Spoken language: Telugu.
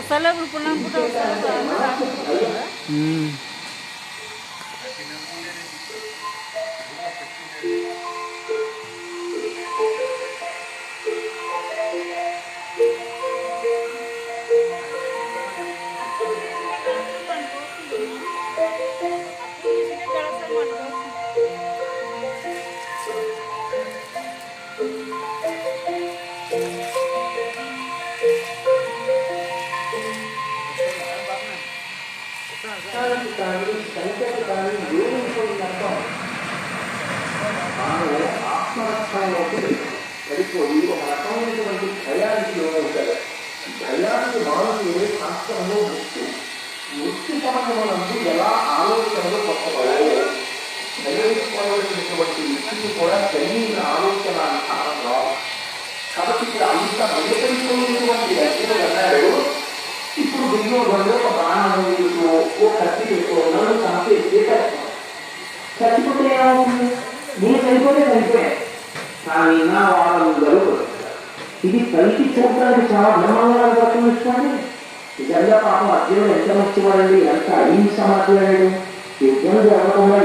వస్తలే ఇప్పుడు పుణ్యం పుట్ట కానీ సంఖ్యకు కానీ వేధించుకున్నప్పుడు తాను ఆత్మరక్షణలోకి పడిపోయి ఒక రకమైనటువంటి భయానికి లోనవుతాడు. భయానికి మానవుడు శాస్త్రంలో మృత్యు పరంగా ఎలా ఆలోచనలు కొత్తపడాలి, భయపడవలసినటువంటి వ్యక్తికి కూడా జరిగిన ఆలోచన కారణం రావు. కాబట్టి ఇక్కడ అంత భయపడిపోయినటువంటి వ్యక్తులు అన్నాడు. ఇప్పుడు వినియోగంలో ఒక ప్రాణం ఓ కత్తి పెట్టుకున్నాడు, చంపే చచ్చిపోతే ఏమవుతుంది? నేను చనిపోతే చనిపోయాను, కానీ నా వాళ్ళందరూ ఇది పైకి చూడడానికి చాలా బ్రహ్మాండంగా దర్శనమిస్తాను. నిజంగా పాపం అర్జునుడు ఎంత మంచివాడండి, ఎంత అహింస మాట్లాడాడు, యుద్ధం జరగకుండా